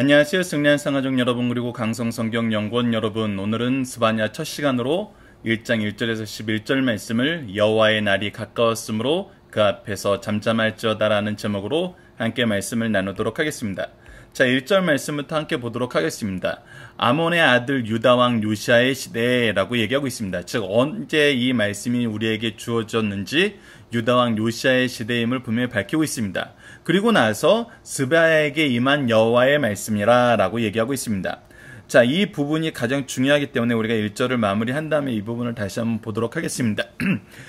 안녕하세요. 승리한 상가족 여러분, 그리고 강성성경연구원 여러분. 오늘은 스바냐 첫 시간으로 1장 1절에서 11절 말씀을 여호와의 날이 가까웠으므로 그 앞에서 잠잠할지어다라는 제목으로 함께 말씀을 나누도록 하겠습니다. 자, 1절 말씀부터 함께 보도록 하겠습니다. 아몬의 아들 유다왕 요시아의 시대라고 얘기하고 있습니다. 즉 언제 이 말씀이 우리에게 주어졌는지 유다왕 요시아의 시대임을 분명히 밝히고 있습니다. 그리고 나서 스바야에게 임한 여호와의 말씀이라 라고 얘기하고 있습니다. 자, 이 부분이 가장 중요하기 때문에 우리가 1절을 마무리한 다음에 이 부분을 다시 한번 보도록 하겠습니다.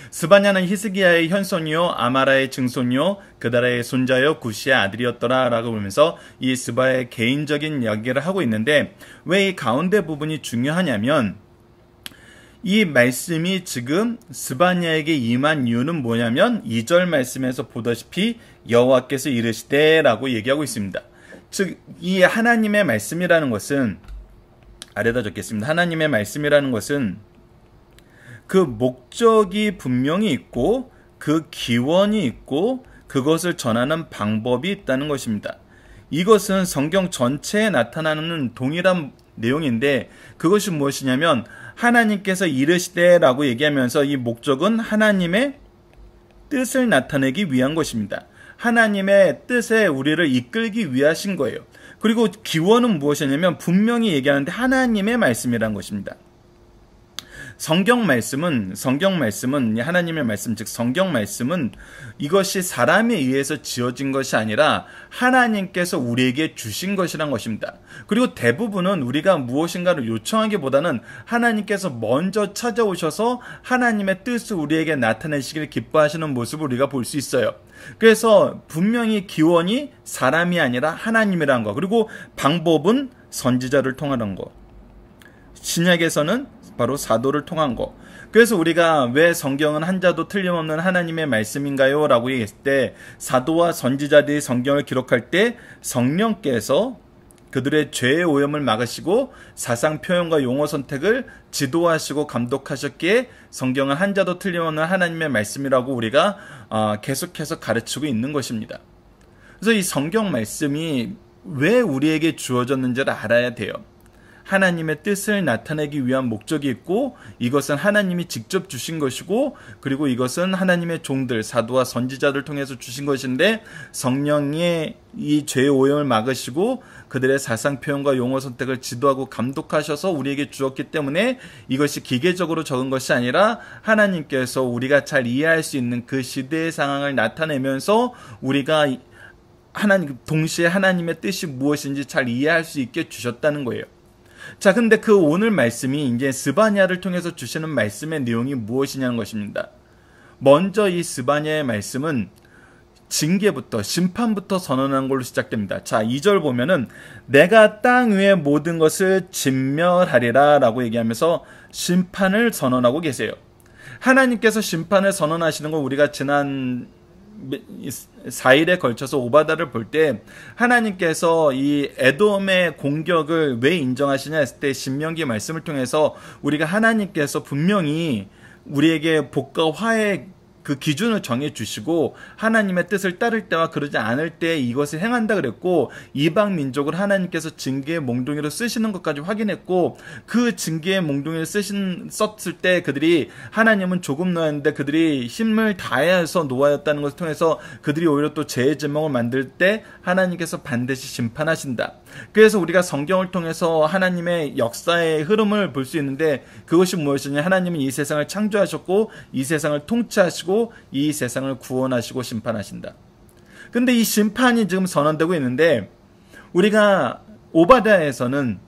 스바냐는 히스기야의 현손이요 아마라의 증손이요 그다라의 손자요 구시의 아들이었더라 라고 보면서 이 스바야의 개인적인 이야기를 하고 있는데, 왜 이 가운데 부분이 중요하냐면 이 말씀이 지금 스바냐에게 임한 이유는 뭐냐면 2절 말씀에서 보다시피 여호와께서 이르시되 라고 얘기하고 있습니다. 즉 이 하나님의 말씀이라는 것은, 아래다 적겠습니다. 하나님의 말씀이라는 것은 그 목적이 분명히 있고 그 기원이 있고 그것을 전하는 방법이 있다는 것입니다. 이것은 성경 전체에 나타나는 동일한 내용인데, 그것이 무엇이냐면 하나님께서 이르시되 라고 얘기하면서 이 목적은 하나님의 뜻을 나타내기 위한 것입니다. 하나님의 뜻에 우리를 이끌기 위하신 거예요. 그리고 기원은 무엇이냐면 분명히 얘기하는데 하나님의 말씀이라는 것입니다. 성경 말씀은 하나님의 말씀, 즉 성경 말씀은 이것이 사람에 의해서 지어진 것이 아니라 하나님께서 우리에게 주신 것이란 것입니다. 그리고 대부분은 우리가 무엇인가를 요청하기보다는 하나님께서 먼저 찾아오셔서 하나님의 뜻을 우리에게 나타내시길 기뻐하시는 모습을 우리가 볼 수 있어요. 그래서 분명히 기원이 사람이 아니라 하나님이라는 거, 그리고 방법은 선지자를 통하는 거, 신약에서는 바로 사도를 통한 거. 그래서 우리가 왜 성경은 한 자도 틀림없는 하나님의 말씀인가요? 라고 얘기했을 때, 사도와 선지자들이 성경을 기록할 때 성령께서 그들의 죄의 오염을 막으시고 사상 표현과 용어 선택을 지도하시고 감독하셨기에 성경은 한 자도 틀림없는 하나님의 말씀이라고 우리가 계속해서 가르치고 있는 것입니다. 그래서 이 성경 말씀이 왜 우리에게 주어졌는지를 알아야 돼요. 하나님의 뜻을 나타내기 위한 목적이 있고, 이것은 하나님이 직접 주신 것이고, 그리고 이것은 하나님의 종들, 사도와 선지자들 통해서 주신 것인데, 성령의 이 죄의 오염을 막으시고 그들의 사상 표현과 용어 선택을 지도하고 감독하셔서 우리에게 주었기 때문에 이것이 기계적으로 적은 것이 아니라 하나님께서 우리가 잘 이해할 수 있는 그 시대의 상황을 나타내면서 우리가 동시에 하나님의 뜻이 무엇인지 잘 이해할 수 있게 주셨다는 거예요. 자, 근데 그 오늘 말씀이 이제 스바냐를 통해서 주시는 말씀의 내용이 무엇이냐는 것입니다. 먼저 이 스바냐의 말씀은 징계부터, 심판부터 선언한 걸로 시작됩니다. 자, 2절 보면은 내가 땅 위의 모든 것을 진멸하리라 라고 얘기하면서 심판을 선언하고 계세요. 하나님께서 심판을 선언하시는 걸 우리가 지난 4일에 걸쳐서 오바다를 볼 때 하나님께서 이 에돔의 공격을 왜 인정하시냐 했을 때, 신명기 말씀을 통해서 우리가 하나님께서 분명히 우리에게 복과 화의 그 기준을 정해 주시고 하나님의 뜻을 따를 때와 그러지 않을 때 이것을 행한다 그랬고, 이방 민족을 하나님께서 징계의 몽둥이로 쓰시는 것까지 확인했고, 그 징계의 몽둥이를 썼을 때 그들이, 하나님은 조금 놓았는데 그들이 힘을 다해서 놓았다는 것을 통해서 그들이 오히려 또 죄의 제목을 만들 때 하나님께서 반드시 심판하신다. 그래서 우리가 성경을 통해서 하나님의 역사의 흐름을 볼 수 있는데, 그것이 무엇이냐, 하나님은 이 세상을 창조하셨고 이 세상을 통치하시고 이 세상을 구원하시고 심판하신다. 근데 이 심판이 지금 선언되고 있는데, 우리가 오바다에서는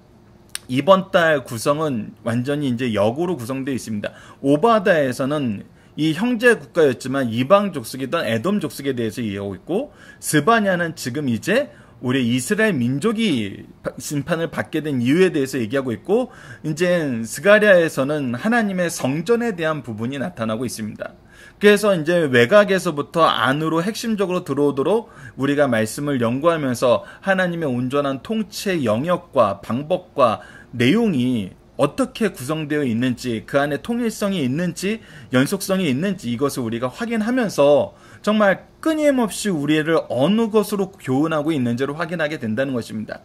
이번 달 구성은 완전히 이제 역으로 구성되어 있습니다. 오바다에서는 이 형제 국가였지만 이방 족속이던 에돔 족속에 대해서 이해하고 있고, 스바냐는 지금 이제 우리 이스라엘 민족이 심판을 받게 된 이유에 대해서 얘기하고 있고, 이제 스가랴에서는 하나님의 성전에 대한 부분이 나타나고 있습니다. 그래서 이제 외곽에서부터 안으로 핵심적으로 들어오도록 우리가 말씀을 연구하면서 하나님의 온전한 통치의 영역과 방법과 내용이 어떻게 구성되어 있는지, 그 안에 통일성이 있는지 연속성이 있는지, 이것을 우리가 확인하면서 정말 끊임없이 우리를 어느 것으로 교훈하고 있는지를 확인하게 된다는 것입니다.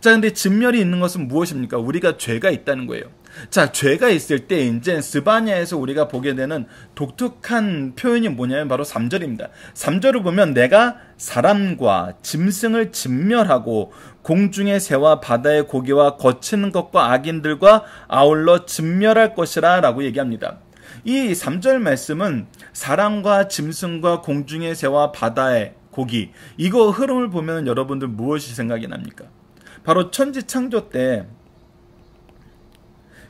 자, 근데 진멸이 있는 것은 무엇입니까? 우리가 죄가 있다는 거예요. 자, 죄가 있을 때 이제 스바냐에서 우리가 보게 되는 독특한 표현이 뭐냐면 바로 3절입니다. 3절을 보면 내가 사람과 짐승을 진멸하고 공중의 새와 바다의 고기와 거친 것과 악인들과 아울러 진멸할 것이라 라고 얘기합니다. 이 3절 말씀은 사람과 짐승과 공중의 새와 바다의 고기, 이거 흐름을 보면 여러분들 무엇이 생각이 납니까? 바로 천지 창조 때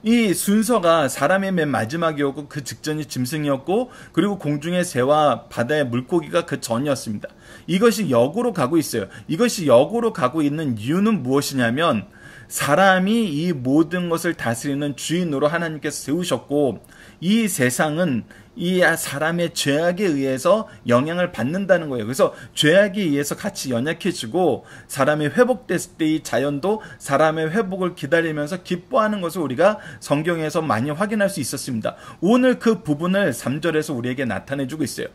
이 순서가 사람의 맨 마지막이었고 그 직전이 짐승이었고 그리고 공중의 새와 바다의 물고기가 그 전이었습니다. 이것이 역으로 가고 있어요. 이것이 역으로 가고 있는 이유는 무엇이냐면 사람이 이 모든 것을 다스리는 주인으로 하나님께서 세우셨고 이 세상은 이 사람의 죄악에 의해서 영향을 받는다는 거예요. 그래서 죄악에 의해서 같이 연약해지고 사람이 회복됐을 때 이 자연도 사람의 회복을 기다리면서 기뻐하는 것을 우리가 성경에서 많이 확인할 수 있었습니다. 오늘 그 부분을 3절에서 우리에게 나타내주고 있어요.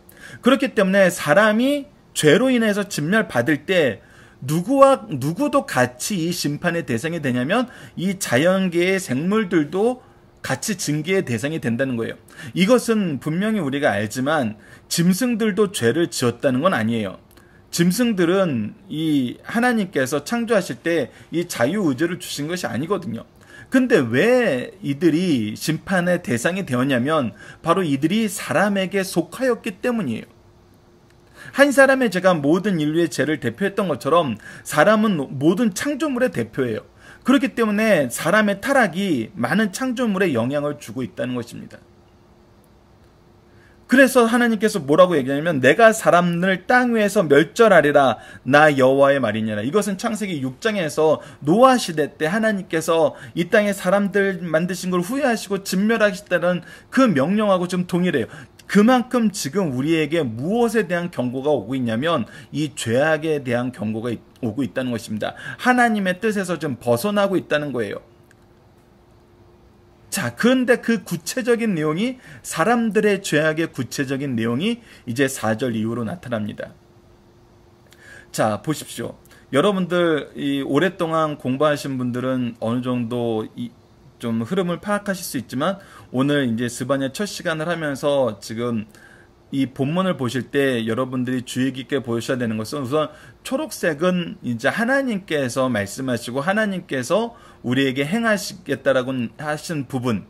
그렇기 때문에 사람이 죄로 인해서 진멸받을 때 누구도 같이 이 심판의 대상이 되냐면 이 자연계의 생물들도 같이 징계의 대상이 된다는 거예요. 이것은 분명히 우리가 알지만 짐승들도 죄를 지었다는 건 아니에요. 짐승들은 이 하나님께서 창조하실 때 이 자유의지를 주신 것이 아니거든요. 근데 왜 이들이 심판의 대상이 되었냐면 바로 이들이 사람에게 속하였기 때문이에요. 한 사람의 죄가 모든 인류의 죄를 대표했던 것처럼 사람은 모든 창조물의 대표예요. 그렇기 때문에 사람의 타락이 많은 창조물에 영향을 주고 있다는 것입니다. 그래서 하나님께서 뭐라고 얘기하냐면 내가 사람을 땅 위에서 멸절하리라 나 여호와의 말이니라. 이것은 창세기 6장에서 노아 시대 때 하나님께서 이 땅에 사람들 만드신 걸 후회하시고 진멸하시다는 그 명령하고 좀 동일해요. 그만큼 지금 우리에게 무엇에 대한 경고가 오고 있냐면 이 죄악에 대한 경고가 오고 있다는 것입니다. 하나님의 뜻에서 좀 벗어나고 있다는 거예요. 자, 그런데 그 구체적인 내용이 사람들의 죄악의 구체적인 내용이 이제 4절 이후로 나타납니다. 자, 보십시오. 여러분들 이 오랫동안 공부하신 분들은 어느 정도 좀 흐름을 파악하실 수 있지만 오늘 이제 스바냐 첫 시간을 하면서 지금 이 본문을 보실 때 여러분들이 주의 깊게 보셔야 되는 것은 우선 초록색은 이제 하나님께서 말씀하시고 하나님께서 우리에게 행하시겠다라고 하신 부분,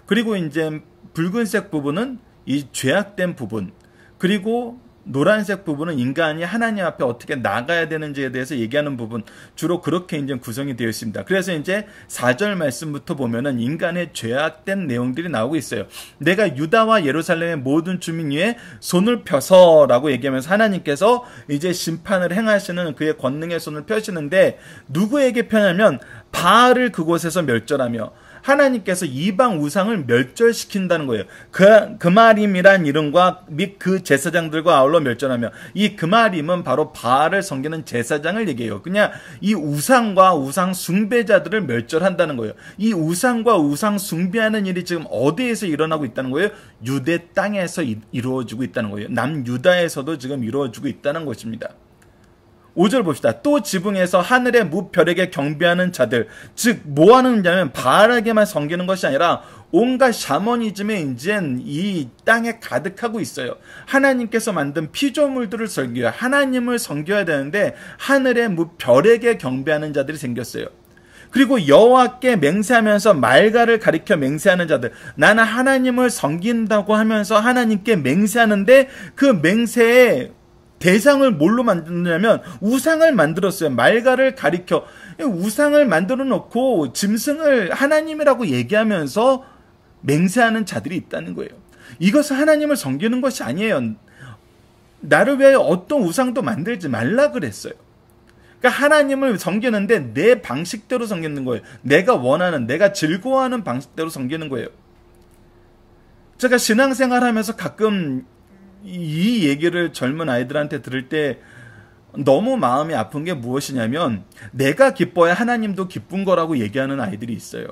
그리고 이제 붉은색 부분은 이 죄악된 부분, 그리고 노란색 부분은 인간이 하나님 앞에 어떻게 나가야 되는지에 대해서 얘기하는 부분, 주로 그렇게 이제 구성이 되어 있습니다. 그래서 이제 4절 말씀부터 보면은 인간의 죄악된 내용들이 나오고 있어요. 내가 유다와 예루살렘의 모든 주민 위에 손을 펴서라고 얘기하면서 하나님께서 이제 심판을 행하시는 그의 권능의 손을 펴시는데 누구에게 펴냐면 바알을 그곳에서 멸절하며 하나님께서 이방 우상을 멸절시킨다는 거예요. 그마림이란 이름과 및 그 제사장들과 아울러 멸절하며, 이 그마림은 바로 바알을 섬기는 제사장을 얘기해요. 그냥 이 우상과 우상 숭배자들을 멸절한다는 거예요. 이 우상과 우상 숭배하는 일이 지금 어디에서 일어나고 있다는 거예요? 유대 땅에서 이루어지고 있다는 거예요. 남유다에서도 지금 이루어지고 있다는 것입니다. 5절 봅시다. 또 지붕에서 하늘의 무별에게 경배하는 자들, 즉 뭐하느냐면 바알에게만 섬기는 것이 아니라 온갖 샤머니즘에 이젠 이 땅에 가득하고 있어요. 하나님께서 만든 피조물들을 섬겨야, 하나님을 섬겨야 되는데 하늘의 무별에게 경배하는 자들이 생겼어요. 그리고 여호와께 맹세하면서 말가를 가리켜 맹세하는 자들, 나는 하나님을 섬긴다고 하면서 하나님께 맹세하는데 그 맹세에 대상을 뭘로 만드냐면 우상을 만들었어요. 말가를 가리켜 우상을 만들어 놓고 짐승을 하나님이라고 얘기하면서 맹세하는 자들이 있다는 거예요. 이것은 하나님을 섬기는 것이 아니에요. 나를 위하여 어떤 우상도 만들지 말라 그랬어요. 그러니까 하나님을 섬기는데 내 방식대로 섬기는 거예요. 내가 원하는, 내가 즐거워하는 방식대로 섬기는 거예요. 제가 신앙생활하면서 가끔 이 얘기를 젊은 아이들한테 들을 때 너무 마음이 아픈 게 무엇이냐면 내가 기뻐야 하나님도 기쁜 거라고 얘기하는 아이들이 있어요.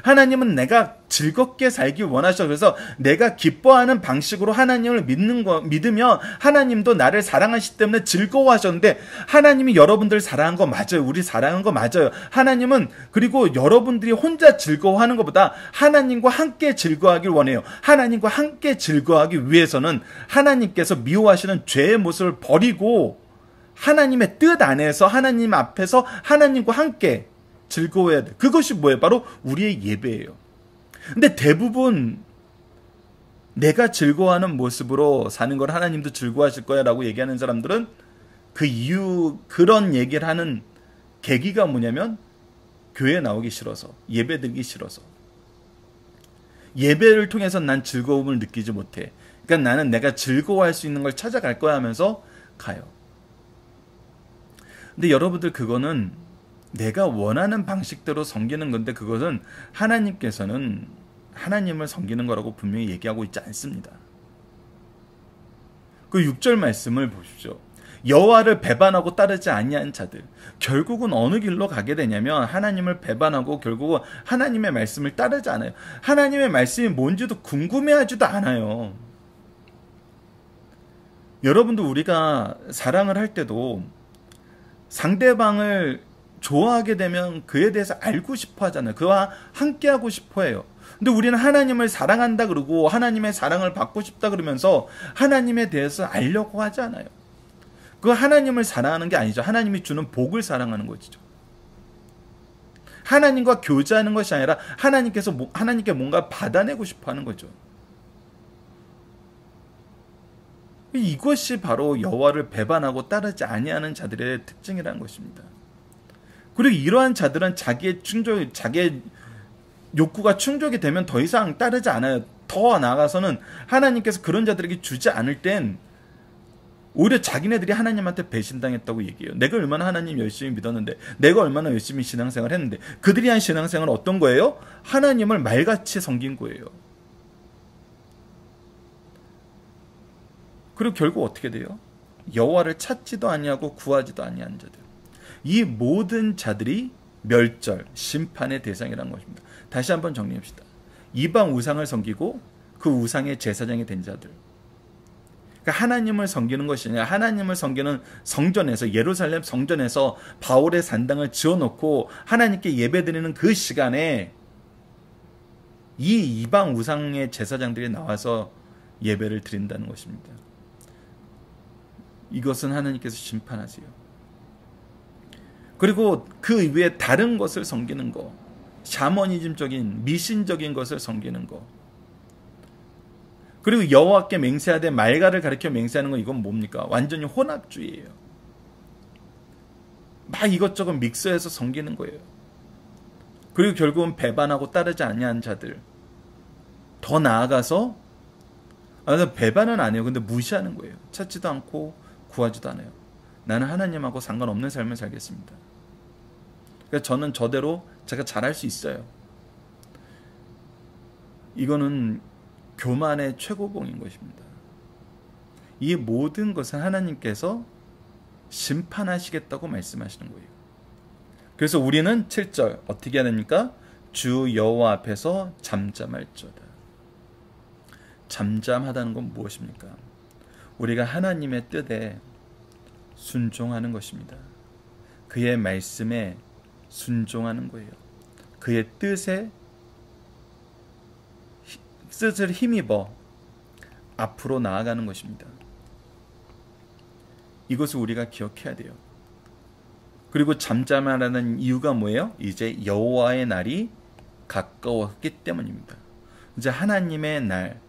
하나님은 내가 즐겁게 살기 원하셔. 그래서 내가 기뻐하는 방식으로 하나님을 믿으면 하나님도 나를 사랑하시기 때문에 즐거워하셨는데, 하나님이 여러분들 사랑한 거 맞아요. 우리 사랑한 거 맞아요. 하나님은 그리고 여러분들이 혼자 즐거워하는 것보다 하나님과 함께 즐거워하길 원해요. 하나님과 함께 즐거워하기 위해서는 하나님께서 미워하시는 죄의 모습을 버리고 하나님의 뜻 안에서 하나님 앞에서 하나님과 함께 즐거워해야 돼. 그것이 뭐예요? 바로 우리의 예배예요. 근데 대부분 내가 즐거워하는 모습으로 사는 걸 하나님도 즐거워하실 거야 라고 얘기하는 사람들은 그 이유, 그런 얘기를 하는 계기가 뭐냐면 교회 나오기 싫어서, 예배 드리기 싫어서. 예배를 통해서 난 즐거움을 느끼지 못해. 그러니까 나는 내가 즐거워할 수 있는 걸 찾아갈 거야 하면서 가요. 근데 여러분들, 그거는 내가 원하는 방식대로 섬기는 건데, 그것은 하나님께서는 하나님을 섬기는 거라고 분명히 얘기하고 있지 않습니다. 그 6절 말씀을 보십시오. 여호와를 배반하고 따르지 아니한 자들. 결국은 어느 길로 가게 되냐면 하나님을 배반하고 결국은 하나님의 말씀을 따르지 않아요. 하나님의 말씀이 뭔지도 궁금해하지도 않아요. 여러분도 우리가 사랑을 할 때도 상대방을 좋아하게 되면 그에 대해서 알고 싶어 하잖아요. 그와 함께 하고 싶어 해요. 근데 우리는 하나님을 사랑한다 그러고 하나님의 사랑을 받고 싶다 그러면서 하나님에 대해서 알려고 하지 않아요. 그 하나님을 사랑하는 게 아니죠. 하나님이 주는 복을 사랑하는 것이죠. 하나님과 교제하는 것이 아니라 하나님께 뭔가 받아내고 싶어 하는 거죠. 이것이 바로 여호와를 배반하고 따르지 아니하는 자들의 특징이라는 것입니다. 그리고 이러한 자들은 자기의 욕구가 충족이 되면 더 이상 따르지 않아요. 더 나아가서는 하나님께서 그런 자들에게 주지 않을 땐 오히려 자기네들이 하나님한테 배신당했다고 얘기해요. 내가 얼마나 하나님 열심히 믿었는데, 내가 얼마나 열심히 신앙생활 했는데, 그들이 한 신앙생활은 어떤 거예요? 하나님을 말같이 섬긴 거예요. 그리고 결국 어떻게 돼요? 여호와를 찾지도 아니하고 구하지도 아니한 자들. 이 모든 자들이 멸절, 심판의 대상이라는 것입니다. 다시 한번 정리합시다. 이방 우상을 섬기고 그 우상의 제사장이 된 자들. 그러니까 하나님을 섬기는 것이 아니라 하나님을 섬기는 성전에서, 예루살렘 성전에서 바울의 산당을 지어놓고 하나님께 예배드리는 그 시간에 이 이방 우상의 제사장들이 나와서 예배를 드린다는 것입니다. 이것은 하나님께서 심판하세요. 그리고 그 이외에 다른 것을 섬기는 거, 샤머니즘적인 미신적인 것을 섬기는 거, 그리고 여호와께 맹세하되 말가를 가리켜 맹세하는 건, 이건 뭡니까? 완전히 혼합주의예요. 막 이것저것 믹서해서 섬기는 거예요. 그리고 결국은 배반하고 따르지 아니한 자들, 더 나아가서 배반은 안 해요. 근데 무시하는 거예요. 찾지도 않고 구하지도 않아요. 나는 하나님하고 상관없는 삶을 살겠습니다. 그러니까 저는 저대로 제가 잘할 수 있어요. 이거는 교만의 최고봉인 것입니다. 이 모든 것은 하나님께서 심판하시겠다고 말씀하시는 거예요. 그래서 우리는 7절 어떻게 해야 됩니까? 주 여호와 앞에서 잠잠할지어다. 잠잠하다는 건 무엇입니까? 우리가 하나님의 뜻에 순종하는 것입니다. 그의 말씀에 순종하는 거예요. 그의 뜻을 힘입어 앞으로 나아가는 것입니다. 이것을 우리가 기억해야 돼요. 그리고 잠잠하라는 이유가 뭐예요? 이제 여호와의 날이 가까웠기 때문입니다. 이제 하나님의 날,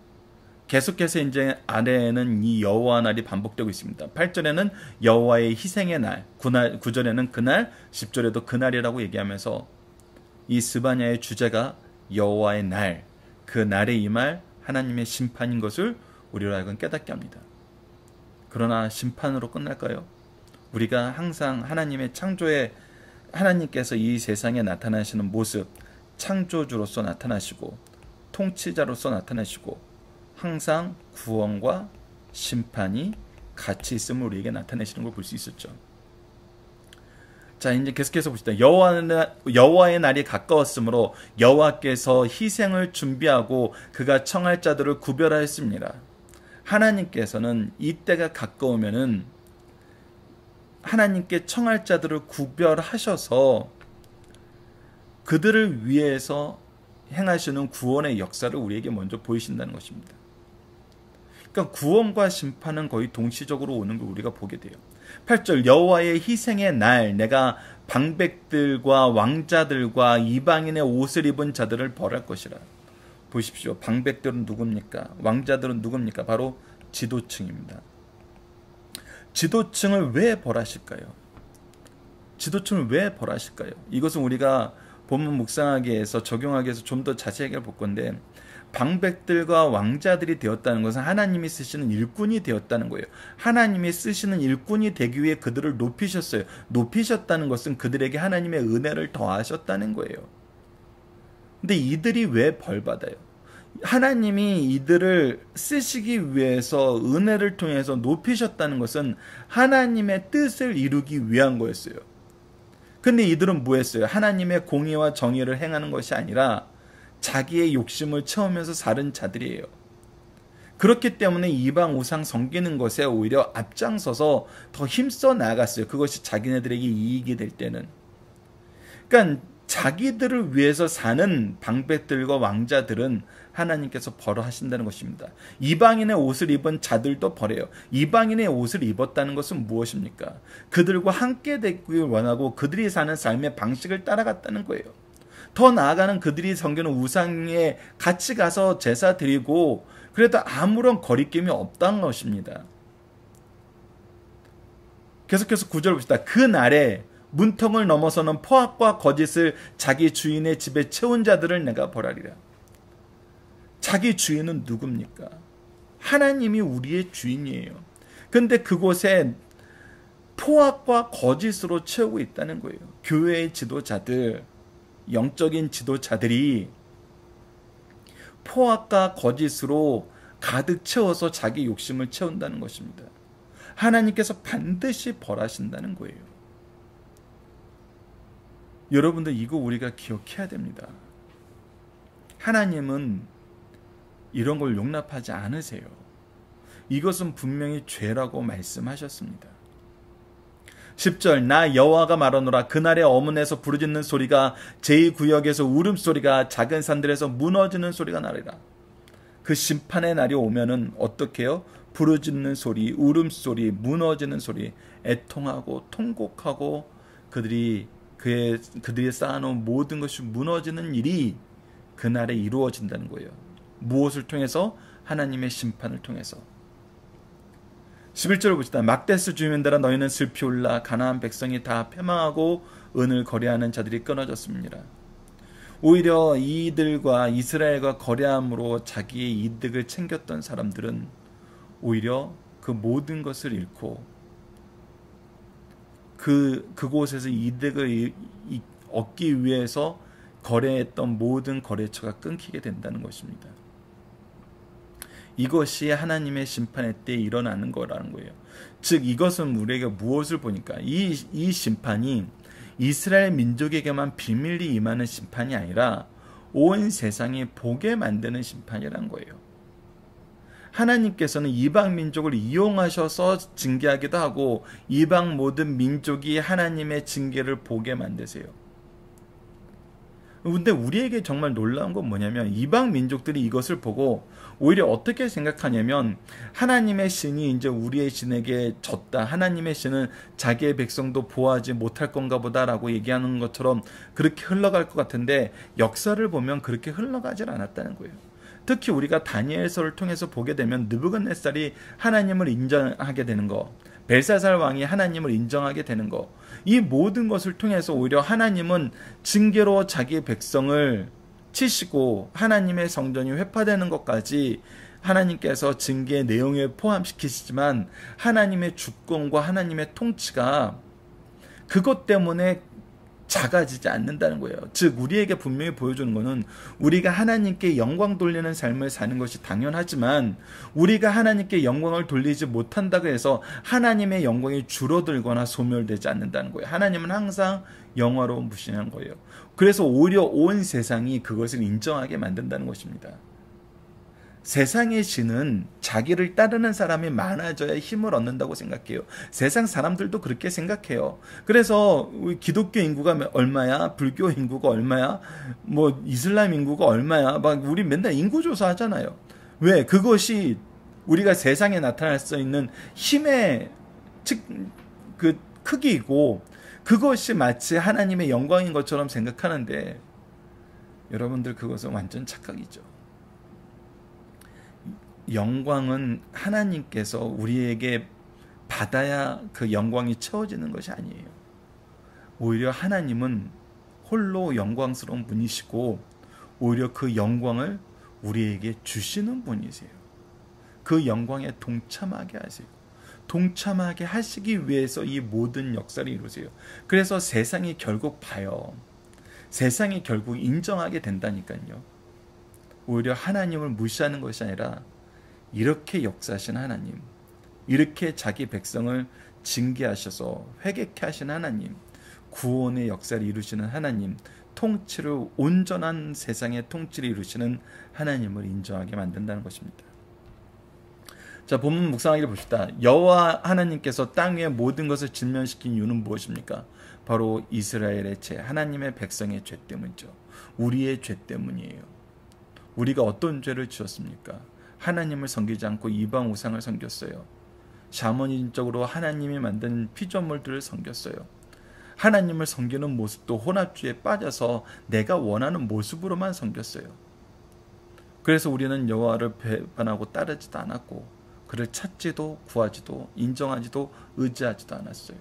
계속해서 이제 아래에는 이 여호와 날이 반복되고 있습니다. 8절에는 여호와의 희생의 날, 9절에는 그날, 10절에도 그날이라고 얘기하면서 이 스바냐의 주제가 여호와의 날, 그 날에 임할 하나님의 심판인 것을 우리로 하여금 깨닫게 합니다. 그러나 심판으로 끝날까요? 우리가 항상 하나님의 창조에, 하나님께서 이 세상에 나타나시는 모습, 창조주로서 나타나시고 통치자로서 나타나시고 항상 구원과 심판이 같이 있음을 우리에게 나타내시는 걸 볼 수 있었죠. 자, 이제 계속해서 봅시다. 여호와의 날이 가까웠으므로 여호와께서 희생을 준비하고 그가 청할 자들을 구별하였습니다. 하나님께서는 이때가 가까우면은 하나님께 청할 자들을 구별하셔서 그들을 위해서 행하시는 구원의 역사를 우리에게 먼저 보이신다는 것입니다. 그러니까 구원과 심판은 거의 동시적으로 오는 걸 우리가 보게 돼요. 8절 여호와의 희생의 날 내가 방백들과 왕자들과 이방인의 옷을 입은 자들을 벌할 것이라. 보십시오. 방백들은 누굽니까? 왕자들은 누굽니까? 바로 지도층입니다. 지도층을 왜 벌하실까요? 지도층을 왜 벌하실까요? 이것은 우리가 본문 묵상하기 위해서 적용하기 위해서 좀 더 자세하게 볼 건데 방백들과 왕자들이 되었다는 것은 하나님이 쓰시는 일꾼이 되었다는 거예요. 하나님이 쓰시는 일꾼이 되기 위해 그들을 높이셨어요. 높이셨다는 것은 그들에게 하나님의 은혜를 더하셨다는 거예요. 근데 이들이 왜 벌받아요? 하나님이 이들을 쓰시기 위해서 은혜를 통해서 높이셨다는 것은 하나님의 뜻을 이루기 위한 거였어요. 근데 이들은 뭐 했어요? 하나님의 공의와 정의를 행하는 것이 아니라 자기의 욕심을 채우면서 사는 자들이에요. 그렇기 때문에 이방 우상 섬기는 것에 오히려 앞장서서 더 힘써 나아갔어요. 그것이 자기네들에게 이익이 될 때는. 그러니까 자기들을 위해서 사는 방백들과 왕자들은 하나님께서 벌하신다는 것입니다. 이방인의 옷을 입은 자들도 벌해요. 이방인의 옷을 입었다는 것은 무엇입니까? 그들과 함께 되길 원하고 그들이 사는 삶의 방식을 따라갔다는 거예요. 더 나아가는 그들이 섬기는 우상에 같이 가서 제사 드리고 그래도 아무런 거리낌이 없다는 것입니다. 계속해서 9절 봅시다. 그 날에 문턱을 넘어서는 포악과 거짓을 자기 주인의 집에 채운 자들을 내가 벌하리라. 자기 주인은 누굽니까? 하나님이 우리의 주인이에요. 근데 그곳에 포악과 거짓으로 채우고 있다는 거예요. 교회의 지도자들, 영적인 지도자들이 포악과 거짓으로 가득 채워서 자기 욕심을 채운다는 것입니다. 하나님께서 반드시 벌하신다는 거예요. 여러분들 이거 우리가 기억해야 됩니다. 하나님은 이런 걸 용납하지 않으세요. 이것은 분명히 죄라고 말씀하셨습니다. 10절 나 여호와가 말하노라 그날에 어문에서 부르짖는 소리가 제2구역에서 울음소리가 작은 산들에서 무너지는 소리가 나리라. 그 심판의 날이 오면은 어떻게 해요? 부르짖는 소리, 울음소리, 무너지는 소리, 애통하고 통곡하고 그들이 쌓아놓은 모든 것이 무너지는 일이 그날에 이루어진다는 거예요. 무엇을 통해서? 하나님의 심판을 통해서. 11절을 봅시다. 막데스 주민들아 너희는 슬피 울라. 가나안 백성이 다 패망하고 은을 거래하는 자들이 끊어졌습니다. 오히려 이들과 이스라엘과 거래함으로 자기의 이득을 챙겼던 사람들은 오히려 그 모든 것을 잃고 그곳에서 이득을 얻기 위해서 거래했던 모든 거래처가 끊기게 된다는 것입니다. 이것이 하나님의 심판의 때에 일어나는 거라는 거예요. 즉 이것은 우리에게 무엇을 보니까 이 심판이 이스라엘 민족에게만 비밀리 임하는 심판이 아니라 온 세상이 보게 만드는 심판이란 거예요. 하나님께서는 이방 민족을 이용하셔서 징계하기도 하고 이방 모든 민족이 하나님의 징계를 보게 만드세요. 근데 우리에게 정말 놀라운 건 뭐냐면 이방 민족들이 이것을 보고 오히려 어떻게 생각하냐면 하나님의 신이 이제 우리의 신에게 졌다. 하나님의 신은 자기의 백성도 보호하지 못할 건가 보다라고 얘기하는 것처럼 그렇게 흘러갈 것 같은데 역사를 보면 그렇게 흘러가질 않았다는 거예요. 특히 우리가 다니엘서를 통해서 보게 되면 느부갓네살이 하나님을 인정하게 되는 거, 벨사살 왕이 하나님을 인정하게 되는 거, 이 모든 것을 통해서 오히려 하나님은 징계로 자기 백성을 치시고 하나님의 성전이 회파되는 것까지 하나님께서 징계의 내용에 포함시키시지만 하나님의 주권과 하나님의 통치가 그것 때문에 작아지지 않는다는 거예요. 즉 우리에게 분명히 보여주는 것은 우리가 하나님께 영광 돌리는 삶을 사는 것이 당연하지만 우리가 하나님께 영광을 돌리지 못한다고 해서 하나님의 영광이 줄어들거나 소멸되지 않는다는 거예요. 하나님은 항상 영화로운 분이신 거예요. 그래서 오히려 온 세상이 그것을 인정하게 만든다는 것입니다. 세상의 신은 자기를 따르는 사람이 많아져야 힘을 얻는다고 생각해요. 세상 사람들도 그렇게 생각해요. 그래서 기독교 인구가 얼마야? 불교 인구가 얼마야? 뭐 이슬람 인구가 얼마야? 막 우리 맨날 인구 조사하잖아요. 왜? 그것이 우리가 세상에 나타날 수 있는 힘의 그 크기이고 그것이 마치 하나님의 영광인 것처럼 생각하는데 여러분들 그것은 완전 착각이죠. 영광은 하나님께서 우리에게 받아야 그 영광이 채워지는 것이 아니에요. 오히려 하나님은 홀로 영광스러운 분이시고 오히려 그 영광을 우리에게 주시는 분이세요. 그 영광에 동참하게 하세요. 동참하게 하시기 위해서 이 모든 역사를 이루세요. 그래서 세상이 결국 봐요. 세상이 결국 인정하게 된다니까요. 오히려 하나님을 무시하는 것이 아니라 이렇게 역사하신 하나님, 이렇게 자기 백성을 징계하셔서 회개케 하신 하나님, 구원의 역사를 이루시는 하나님, 통치를 온전한 세상의 통치를 이루시는 하나님을 인정하게 만든다는 것입니다. 자, 본문 묵상하기를 봅시다. 여호와 하나님께서 땅 위의 모든 것을 진멸시킨 이유는 무엇입니까? 바로 이스라엘의 죄, 하나님의 백성의 죄 때문이죠. 우리의 죄 때문이에요. 우리가 어떤 죄를 지었습니까? 하나님을 섬기지 않고 이방 우상을 섬겼어요. 샤머니즘적으로 하나님이 만든 피조물들을 섬겼어요. 하나님을 섬기는 모습도 혼합주의에 빠져서 내가 원하는 모습으로만 섬겼어요. 그래서 우리는 여호와를 배반하고 따르지도 않았고 그를 찾지도 구하지도 인정하지도 의지하지도 않았어요.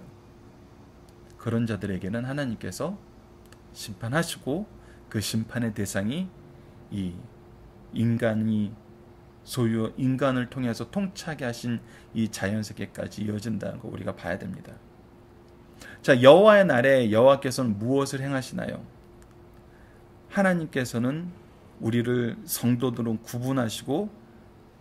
그런 자들에게는 하나님께서 심판하시고 그 심판의 대상이 이 인간을 통해서 통치하게 하신 이 자연세계까지 이어진다는 거 우리가 봐야 됩니다. 자, 여호와의 날에 여호와께서는 무엇을 행하시나요? 하나님께서는 우리를 성도들은 구분하시고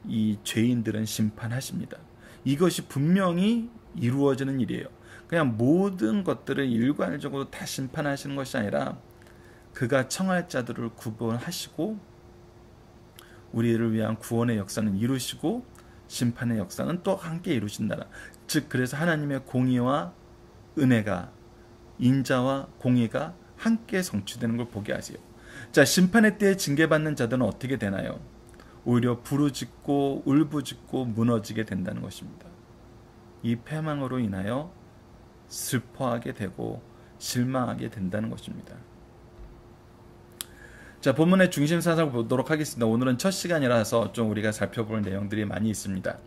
이 죄인들은 심판하십니다. 이것이 분명히 이루어지는 일이에요. 그냥 모든 것들을 일괄적으로 다 심판하시는 것이 아니라 그가 청할 자들을 구분하시고 우리를 위한 구원의 역사는 이루시고 심판의 역사는 또 함께 이루신다. 즉 그래서 하나님의 공의와 은혜가 인자와 공의가 함께 성취되는 걸 보게 하세요. 자, 심판의 때에 징계받는 자들은 어떻게 되나요? 오히려 부르짖고 울부짖고 무너지게 된다는 것입니다. 이 패망으로 인하여 슬퍼하게 되고 실망하게 된다는 것입니다. 자, 본문의 중심 사상을 보도록 하겠습니다. 오늘은 첫 시간이라서 좀 우리가 살펴볼 내용들이 많이 있습니다.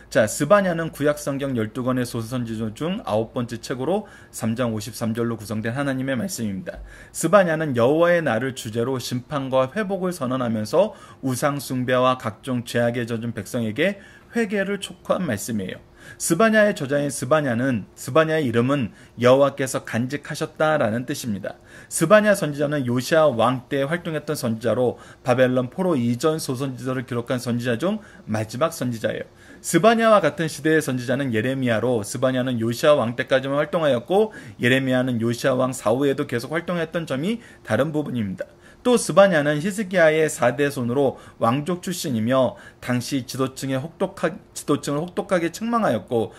자, 스바냐는 구약성경 12권의 소선지서 중 9번째 책으로 3장 53절로 구성된 하나님의 말씀입니다. 스바냐는 여호와의 날을 주제로 심판과 회복을 선언하면서 우상 숭배와 각종 죄악에 젖은 백성에게 회개를 촉구한 말씀이에요. 스바냐의 저자인 스바냐의 이름은 여호와께서 간직하셨다라는 뜻입니다. 스바냐 선지자는 요시야 왕 때 활동했던 선지자로 바벨론 포로 이전 소선지서를 기록한 선지자 중 마지막 선지자예요. 스바냐와 같은 시대의 선지자는 예레미야로 스바냐는 요시야 왕 때까지만 활동하였고 예레미야는 요시야 왕 사후에도 계속 활동했던 점이 다른 부분입니다. 또 스바냐는 히스기야의 4대 손으로 왕족 출신이며 당시 지도층을 혹독하게 책망하였고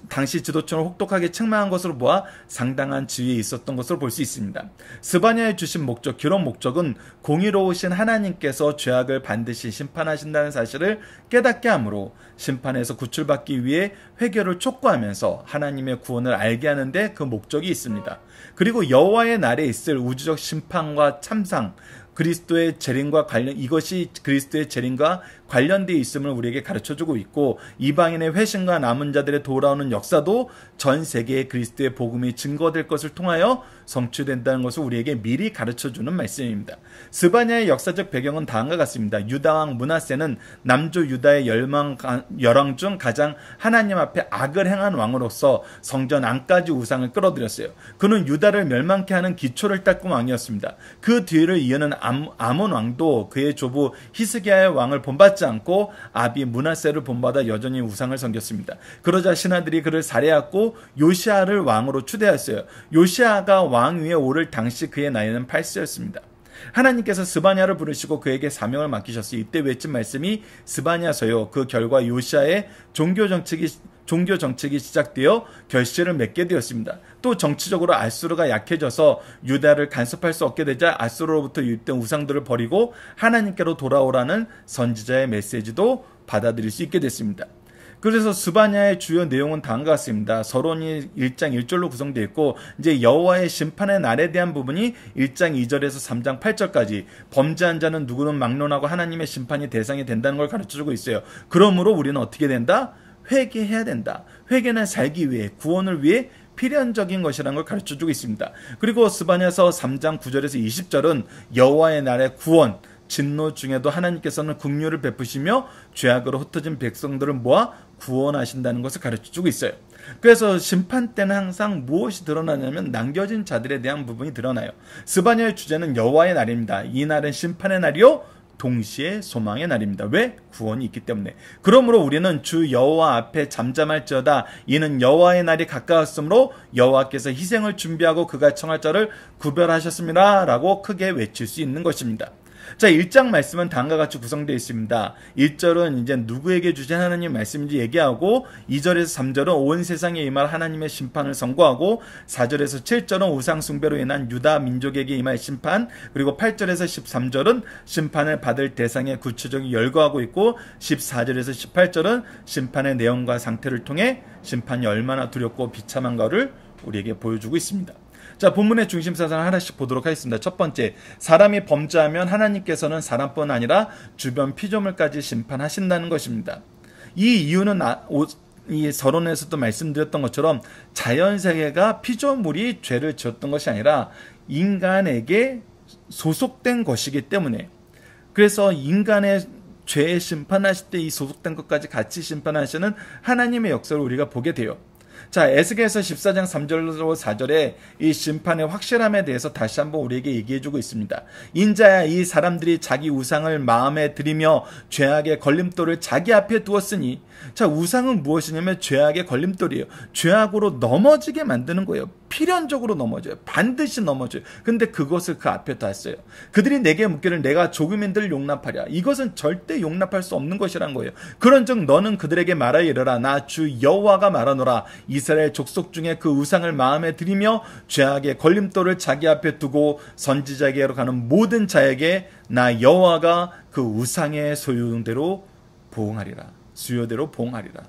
당시 지도층을 혹독하게 책망한 것으로 보아 상당한 지위에 있었던 것으로 볼 수 있습니다. 스바냐의 주신 목적, 기록 목적은 공의로우신 하나님께서 죄악을 반드시 심판하신다는 사실을 깨닫게 하므로 심판에서 구출받기 위해 회개를 촉구하면서 하나님의 구원을 알게 하는데 그 목적이 있습니다. 그리고 여호와의 날에 있을 우주적 심판과 참상, 그리스도의 재림과 관련, 이것이 그리스도의 재림과 관련되어 있음을 우리에게 가르쳐주고 있고, 이방인의 회심과 남은 자들의 돌아오는 역사도 전 세계에 그리스도의 복음이 증거될 것을 통하여 성취된다는 것을 우리에게 미리 가르쳐주는 말씀입니다. 스바냐의 역사적 배경은 다음과 같습니다. 유다왕 므낫세는 남조 유다의 열왕 중 가장 하나님 앞에 악을 행한 왕으로서 성전 안까지 우상을 끌어들였어요. 그는 유다를 멸망케 하는 기초를 닦은 왕이었습니다. 그 뒤를 이어는 아몬 왕도 그의 조부 히스기야의 왕을 본받지 않고 아비 므낫세를 본받아 여전히 우상을 섬겼습니다. 그러자 신하들이 그를 살해하고 요시아를 왕으로 추대했어요. 요시아가 왕 위에 오를 당시 그의 나이는 8세였습니다. 하나님께서 스바냐를 부르시고 그에게 사명을 맡기셨어요. 이때 외친 말씀이 스바냐서요. 그 결과 요시아의 종교 정책이 시작되어 결실을 맺게 되었습니다. 또 정치적으로 아수르가 약해져서 유다를 간섭할 수 없게 되자 아수르로부터 유입된 우상들을 버리고 하나님께로 돌아오라는 선지자의 메시지도 받아들일 수 있게 됐습니다. 그래서 스바냐의 주요 내용은 다음과 같습니다. 서론이 1장 1절로 구성되어 있고, 이제 여호와의 심판의 날에 대한 부분이 1장 2절에서 3장 8절까지, 범죄한 자는 누구는 막론하고 하나님의 심판이 대상이 된다는 걸 가르쳐주고 있어요. 그러므로 우리는 어떻게 된다? 회개해야 된다. 회개는 살기 위해, 구원을 위해 필연적인 것이라는 걸 가르쳐주고 있습니다. 그리고 스바냐서 3장 9절에서 20절은 여호와의 날의 구원, 진노 중에도 하나님께서는 긍휼을 베푸시며 죄악으로 흩어진 백성들을 모아 구원하신다는 것을 가르쳐주고 있어요. 그래서 심판 때는 항상 무엇이 드러나냐면 남겨진 자들에 대한 부분이 드러나요. 스바냐의 주제는 여호와의 날입니다. 이 날은 심판의 날이요 동시에 소망의 날입니다. 왜? 구원이 있기 때문에. 그러므로 우리는 주 여호와 앞에 잠잠할지어다. 이는 여호와의 날이 가까웠으므로 여호와께서 희생을 준비하고 그가 청할 자를 구별하셨습니다. 라고 크게 외칠 수 있는 것입니다. 자, 1장 말씀은 다음과 같이 구성되어 있습니다. 1절은 이제 누구에게 주신 하나님 말씀인지 얘기하고, 2절에서 3절은 온 세상에 임할 하나님의 심판을 선고하고, 4절에서 7절은 우상 숭배로 인한 유다 민족에게 임할 심판, 그리고 8절에서 13절은 심판을 받을 대상의 구체적인 열거하고 있고, 14절에서 18절은 심판의 내용과 상태를 통해 심판이 얼마나 두렵고 비참한가를 우리에게 보여주고 있습니다. 자, 본문의 중심 사상을 하나씩 보도록 하겠습니다. 첫 번째, 사람이 범죄하면 하나님께서는 사람뿐 아니라 주변 피조물까지 심판하신다는 것입니다. 이 이유는 이 서론에서도 말씀드렸던 것처럼 자연세계가 피조물이 죄를 지었던 것이 아니라 인간에게 소속된 것이기 때문에, 그래서 인간의 죄에 심판하실 때 이 소속된 것까지 같이 심판하시는 하나님의 역사를 우리가 보게 돼요. 자, 에스겔서 14장 3절로 4절에 이 심판의 확실함에 대해서 다시 한번 우리에게 얘기해주고 있습니다. 인자야, 이 사람들이 자기 우상을 마음에 들이며 죄악의 걸림돌을 자기 앞에 두었으니, 자, 우상은 무엇이냐면 죄악의 걸림돌이에요. 죄악으로 넘어지게 만드는 거예요. 필연적으로 넘어져요. 반드시 넘어져요. 근데 그것을 그 앞에 뒀어요. 그들이 내게 묻기를 내가 조금인들 용납하랴. 이것은 절대 용납할 수 없는 것이란 거예요. 그런즉 너는 그들에게 말하여 이르라. 나 주 여호와가 말하노라. 이스라엘 족속 중에 그 우상을 마음에 들이며 죄악의 걸림돌을 자기 앞에 두고 선지자에게로 가는 모든 자에게 나 여호와가 그 우상의 소유대로 보응하리라. 수요대로 보응하리라.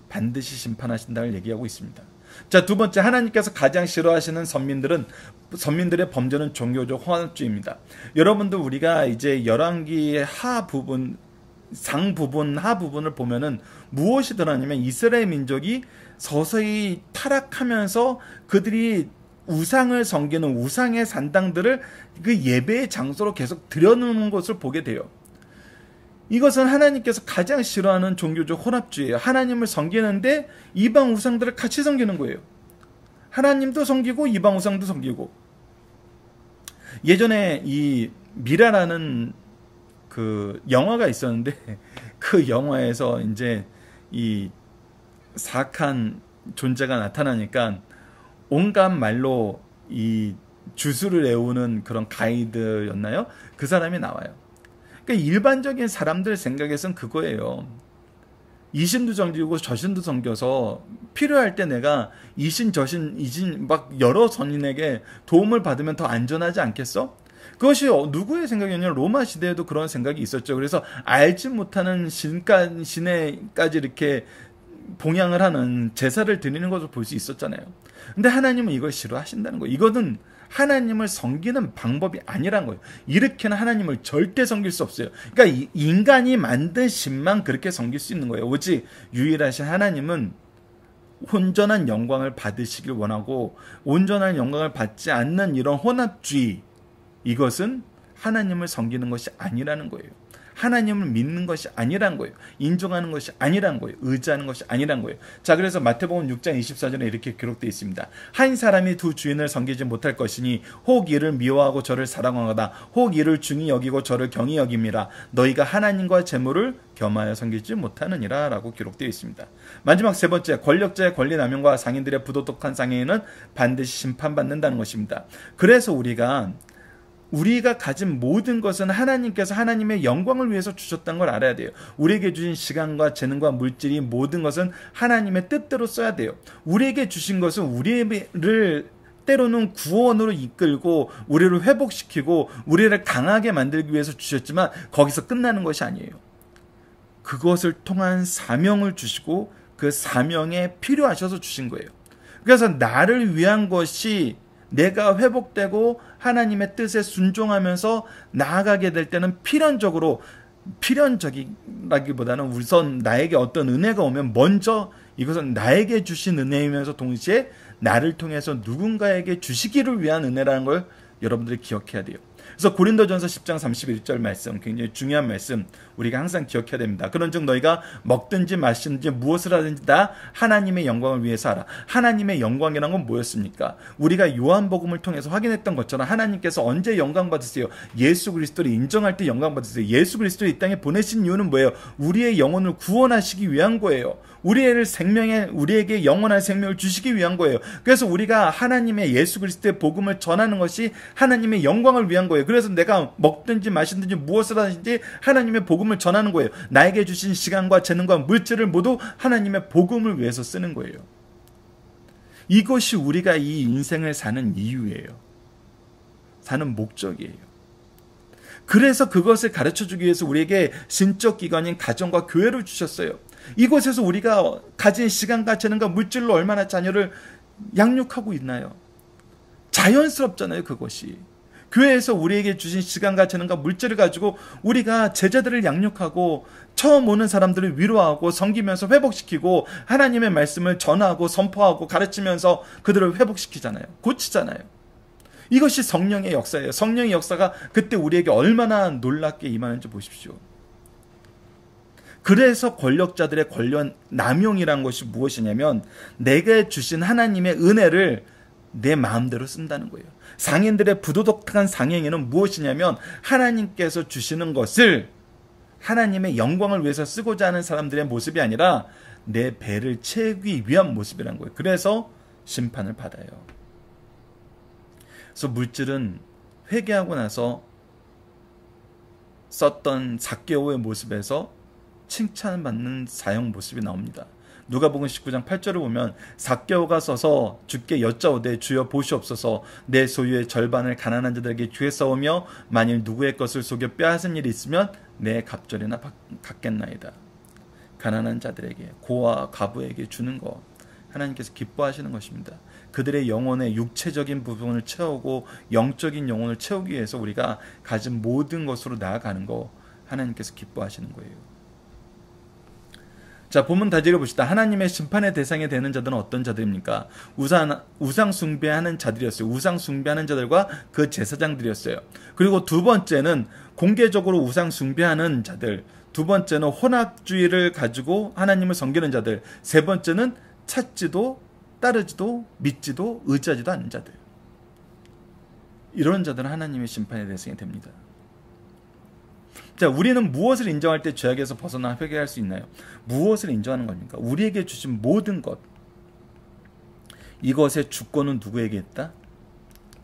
반드시 심판하신다를 얘기하고 있습니다. 자, 두 번째, 하나님께서 가장 싫어하시는 선민들의 범죄는 종교적 혼합주의입니다. 여러분들, 우리가 이제 열왕기의 하부분을 보면은 무엇이 드러나냐면 이스라엘 민족이 서서히 타락하면서 그들이 우상을 섬기는 우상의 산당들을 그 예배의 장소로 계속 들여놓는 것을 보게 돼요. 이것은 하나님께서 가장 싫어하는 종교적 혼합주의예요. 하나님을 섬기는데 이방 우상들을 같이 섬기는 거예요. 하나님도 섬기고 이방 우상도 섬기고. 예전에 이 미라라는 그 영화가 있었는데, 그 영화에서 이제 이 사악한 존재가 나타나니까 온갖 말로 이 주술을 외우는 그런 가이드였나요? 그 사람이 나와요. 그러니까 일반적인 사람들 생각에선 그거예요. 이신도 섬기고 저신도 섬겨서 필요할 때 내가 이신 저신 이신 막 여러 선인에게 도움을 받으면 더 안전하지 않겠어? 그것이 누구의 생각이냐면 로마 시대에도 그런 생각이 있었죠. 그래서 알지 못하는 신에까지 이렇게 봉양을 하는 제사를 드리는 것을 볼 수 있었잖아요. 근데 하나님은 이걸 싫어하신다는 거예요. 이거는 하나님을 섬기는 방법이 아니란 거예요. 이렇게는 하나님을 절대 섬길 수 없어요. 그러니까 인간이 만든 신만 그렇게 섬길 수 있는 거예요. 오직 유일하신 하나님은 온전한 영광을 받으시길 원하고, 온전한 영광을 받지 않는 이런 혼합주의, 이것은 하나님을 섬기는 것이 아니라는 거예요. 하나님을 믿는 것이 아니란 거예요. 인정하는 것이 아니란 거예요. 의지하는 것이 아니란 거예요. 자, 그래서 마태복음 6장 24절에 이렇게 기록되어 있습니다. 한 사람이 두 주인을 섬기지 못할 것이니 혹 이를 미워하고 저를 사랑하거나 혹 이를 중히 여기고 저를 경히 여김이라. 너희가 하나님과 재물을 겸하여 섬기지 못하느니라 라고 기록되어 있습니다. 마지막 세 번째, 권력자의 권리 남용과 상인들의 부도덕한 상행에는 반드시 심판받는다는 것입니다. 그래서 우리가 가진 모든 것은 하나님께서 하나님의 영광을 위해서 주셨다는 걸 알아야 돼요. 우리에게 주신 시간과 재능과 물질이 모든 것은 하나님의 뜻대로 써야 돼요. 우리에게 주신 것은 우리를 때로는 구원으로 이끌고 우리를 회복시키고 우리를 강하게 만들기 위해서 주셨지만 거기서 끝나는 것이 아니에요. 그것을 통한 사명을 주시고 그 사명에 필요하셔서 주신 거예요. 그래서 나를 위한 것이 내가 회복되고 하나님의 뜻에 순종하면서 나아가게 될 때는 필연적이라기보다는 우선 나에게 어떤 은혜가 오면 먼저 이것은 나에게 주신 은혜이면서 동시에 나를 통해서 누군가에게 주시기를 위한 은혜라는 걸 여러분들이 기억해야 돼요. 그래서 고린도전서 10장 31절 말씀, 굉장히 중요한 말씀 우리가 항상 기억해야 됩니다. 그런즉 너희가 먹든지 마시든지 무엇을 하든지 다 하나님의 영광을 위해서 하라. 하나님의 영광이란 건 뭐였습니까? 우리가 요한복음을 통해서 확인했던 것처럼 하나님께서 언제 영광 받으세요? 예수 그리스도를 인정할 때 영광 받으세요. 예수 그리스도를 이 땅에 보내신 이유는 뭐예요? 우리의 영혼을 구원하시기 위한 거예요. 우리에게 영원한 생명을 주시기 위한 거예요. 그래서 우리가 하나님의 예수 그리스도의 복음을 전하는 것이 하나님의 영광을 위한 거예요. 그래서 내가 먹든지 마시든지 무엇을 하든지 하나님의 복음을 전하는 거예요. 나에게 주신 시간과 재능과 물질을 모두 하나님의 복음을 위해서 쓰는 거예요. 이것이 우리가 이 인생을 사는 이유예요. 사는 목적이에요. 그래서 그것을 가르쳐주기 위해서 우리에게 신적 기관인 가정과 교회를 주셨어요. 이곳에서 우리가 가진 시간과 재능과 물질로 얼마나 자녀를 양육하고 있나요? 자연스럽잖아요, 그것이. 교회에서 우리에게 주신 시간과 재능과 물질을 가지고 우리가 제자들을 양육하고 처음 오는 사람들을 위로하고 섬기면서 회복시키고 하나님의 말씀을 전하고 선포하고 가르치면서 그들을 회복시키잖아요. 고치잖아요. 이것이 성령의 역사예요. 성령의 역사가 그때 우리에게 얼마나 놀랍게 임하는지 보십시오. 그래서 권력자들의 권력 남용이란 것이 무엇이냐면 내게 주신 하나님의 은혜를 내 마음대로 쓴다는 거예요. 상인들의 부도덕한 상행에는 무엇이냐면 하나님께서 주시는 것을 하나님의 영광을 위해서 쓰고자 하는 사람들의 모습이 아니라 내 배를 채우기 위한 모습이란 거예요. 그래서 심판을 받아요. 그래서 물질은 회개하고 나서 썼던 삭개오의 모습에서 칭찬을 받는 사형 모습이 나옵니다. 누가복음 19장 8절을 보면 삭개오가 서서 주께 여짜오되 주여 보시옵소서 내 소유의 절반을 가난한 자들에게 주겠사오며 만일 누구의 것을 속여 빼앗은 일이 있으면 내 갑절이나 갖겠나이다. 가난한 자들에게 고아 과부에게 주는 것 하나님께서 기뻐하시는 것입니다. 그들의 영혼의 육체적인 부분을 채우고 영적인 영혼을 채우기 위해서 우리가 가진 모든 것으로 나아가는 거 하나님께서 기뻐하시는 거예요. 자, 본문 다 읽어봅시다. 하나님의 심판의 대상이 되는 자들은 어떤 자들입니까? 우상 숭배하는 자들이었어요. 우상 숭배하는 자들과 그 제사장들이었어요. 그리고 두 번째는 공개적으로 우상 숭배하는 자들, 두 번째는 혼합주의를 가지고 하나님을 섬기는 자들, 세 번째는 찾지도 따르지도 믿지도 의지하지도 않는 자들. 이런 자들은 하나님의 심판의 대상이 됩니다. 자, 우리는 무엇을 인정할 때 죄악에서 벗어나 회개할 수 있나요? 무엇을 인정하는 겁니까? 우리에게 주신 모든 것, 이것의 주권은 누구에게 있다?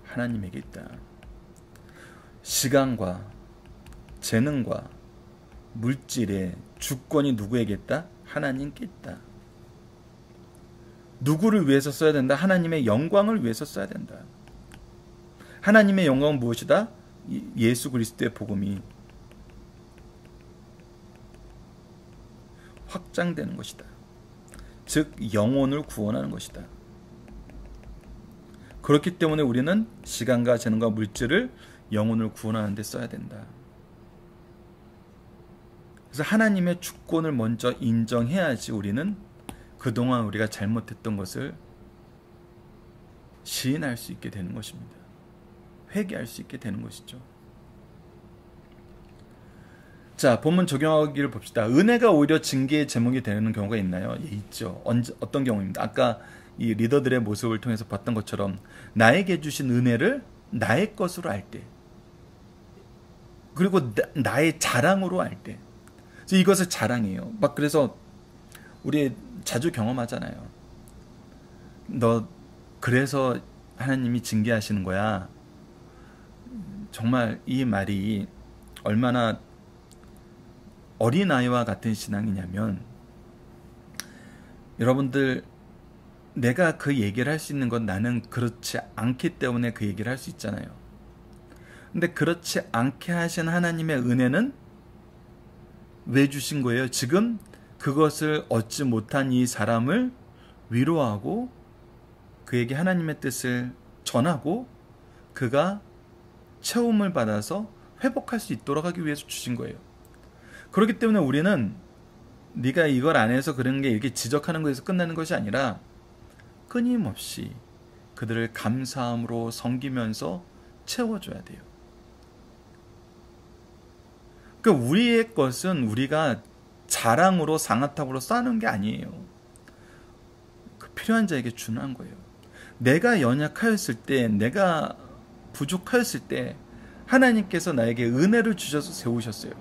하나님에게 있다. 시간과 재능과 물질의 주권이 누구에게 있다? 하나님께 있다. 누구를 위해서 써야 된다? 하나님의 영광을 위해서 써야 된다. 하나님의 영광은 무엇이다? 예수 그리스도의 복음이 확장되는 것이다. 즉 영혼을 구원하는 것이다. 그렇기 때문에 우리는 시간과 재능과 물질을 영혼을 구원하는 데 써야 된다. 그래서 하나님의 주권을 먼저 인정해야지 우리는 그동안 우리가 잘못했던 것을 시인할 수 있게 되는 것입니다. 회개할 수 있게 되는 것이죠. 자, 본문 적용하기를 봅시다. 은혜가 오히려 징계의 제목이 되는 경우가 있나요? 예, 있죠. 어떤 경우입니다. 아까 이 리더들의 모습을 통해서 봤던 것처럼 나에게 주신 은혜를 나의 것으로 알 때, 그리고 나의 자랑으로 알 때, 그래서 이것을 자랑해요. 막 그래서 우리 자주 경험하잖아요. 너 그래서 하나님이 징계하시는 거야. 정말 이 말이 얼마나 어린아이와 같은 신앙이냐면, 여러분들, 내가 그 얘기를 할 수 있는 건 나는 그렇지 않기 때문에 그 얘기를 할 수 있잖아요. 근데 그렇지 않게 하신 하나님의 은혜는 왜 주신 거예요? 지금 그것을 얻지 못한 이 사람을 위로하고 그에게 하나님의 뜻을 전하고 그가 체험을 받아서 회복할 수 있도록 하기 위해서 주신 거예요. 그렇기 때문에 우리는 네가 이걸 안 해서 그런 게 이렇게 지적하는 것에서 끝나는 것이 아니라 끊임없이 그들을 감사함으로 섬기면서 채워줘야 돼요. 그러니까 우리의 것은 우리가 자랑으로 상아탑으로 쌓는 게 아니에요. 그 필요한 자에게 주는 거예요. 내가 연약하였을 때, 내가 부족하였을 때 하나님께서 나에게 은혜를 주셔서 세우셨어요.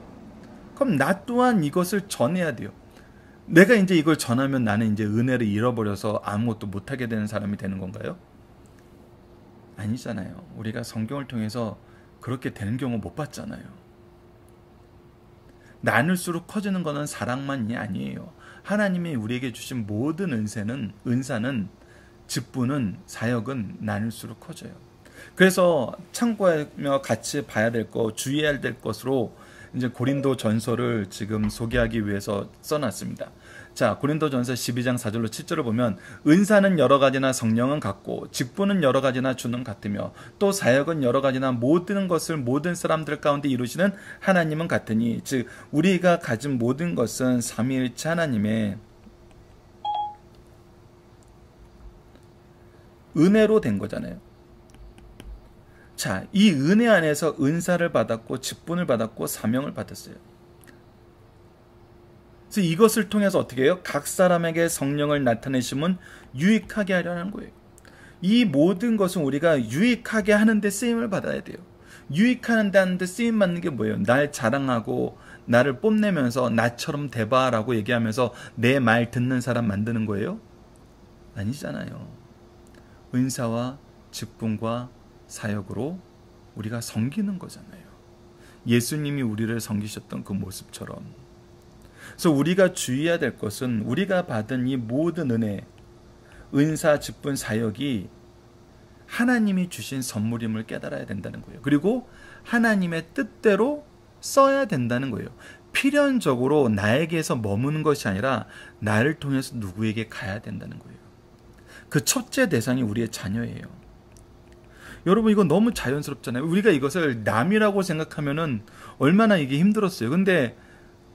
그럼 나 또한 이것을 전해야 돼요. 내가 이제 이걸 전하면 나는 이제 은혜를 잃어버려서 아무것도 못하게 되는 사람이 되는 건가요? 아니잖아요. 우리가 성경을 통해서 그렇게 되는 경우 못 봤잖아요. 나눌수록 커지는 것은 사랑만이 아니에요. 하나님이 우리에게 주신 모든 은사는 직분은, 사역은 나눌수록 커져요. 그래서 참고하며 같이 봐야 될 것, 주의해야 될 것으로 이제 고린도 전서를 지금 소개하기 위해서 써놨습니다. 자, 고린도 전서 12장 4절로 7절을 보면, 은사는 여러 가지나 성령은 같고 직분은 여러 가지나 주는 같으며 또 사역은 여러 가지나 모든 것을 모든 사람들 가운데 이루시는 하나님은 같으니, 즉 우리가 가진 모든 것은 삼위일체 하나님의 은혜로 된 거잖아요. 자, 이 은혜 안에서 은사를 받았고 직분을 받았고 사명을 받았어요. 그래서 이것을 통해서 어떻게 해요? 각 사람에게 성령을 나타내심은 유익하게 하려는 거예요. 이 모든 것은 우리가 유익하게 하는데 쓰임을 받아야 돼요. 유익하는데 하는데 쓰임 받는 게 뭐예요? 날 자랑하고 나를 뽐내면서 나처럼 돼봐라고 얘기하면서 내 말 듣는 사람 만드는 거예요? 아니잖아요. 은사와 직분과 사역으로 우리가 섬기는 거잖아요. 예수님이 우리를 섬기셨던 그 모습처럼. 그래서 우리가 주의해야 될 것은 우리가 받은 이 모든 은혜, 은사, 직분, 사역이 하나님이 주신 선물임을 깨달아야 된다는 거예요. 그리고 하나님의 뜻대로 써야 된다는 거예요. 필연적으로 나에게서 머무는 것이 아니라 나를 통해서 누구에게 가야 된다는 거예요. 그 첫째 대상이 우리의 자녀예요. 여러분, 이거 너무 자연스럽잖아요. 우리가 이것을 남이라고 생각하면은 얼마나 이게 힘들었어요. 근데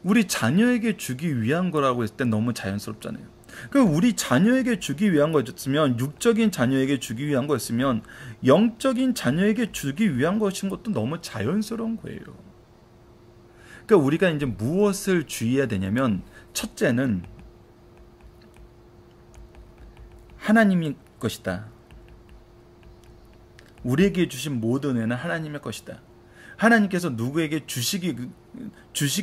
우리 자녀에게 주기 위한 거라고 했을 때 너무 자연스럽잖아요. 그러니까 우리 자녀에게 주기 위한 거였으면, 육적인 자녀에게 주기 위한 거였으면 영적인 자녀에게 주기 위한 것인 것도 너무 자연스러운 거예요. 그러니까 우리가 이제 무엇을 주의해야 되냐면, 첫째는 하나님의 것이다. 우리에게 주신 모든 은혜는 하나님의 것이다. 하나님께서 누구에게 주시기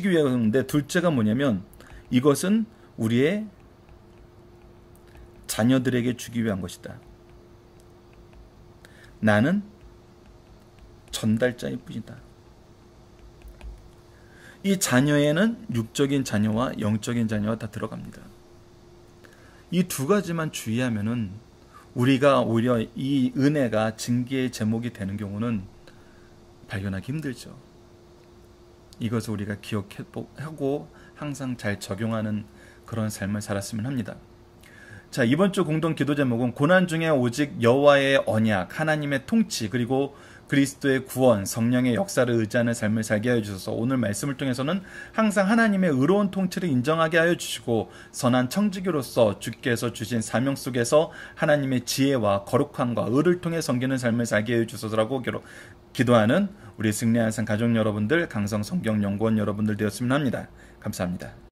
위하는데, 둘째가 뭐냐면 이것은 우리의 자녀들에게 주기 위한 것이다. 나는 전달자일 뿐이다. 이 자녀에는 육적인 자녀와 영적인 자녀가 다 들어갑니다. 이 두 가지만 주의하면은 우리가 오히려 이 은혜가 징계의 제목이 되는 경우는 발견하기 힘들죠. 이것을 우리가 기억하고 항상 잘 적용하는 그런 삶을 살았으면 합니다. 자, 이번 주 공동 기도 제목은 고난 중에 오직 여호와의 언약, 하나님의 통치, 그리고 그리스도의 구원, 성령의 역사를 의지하는 삶을 살게 하여 주셔서 오늘 말씀을 통해서는 항상 하나님의 의로운 통치를 인정하게 하여 주시고 선한 청지기로서 주께서 주신 사명 속에서 하나님의 지혜와 거룩함과 의를 통해 섬기는 삶을 살게 하여 주소서라고 기도하는 우리 승리한 삶 가족 여러분들, 강성 성경 연구원 여러분들 되었으면 합니다. 감사합니다.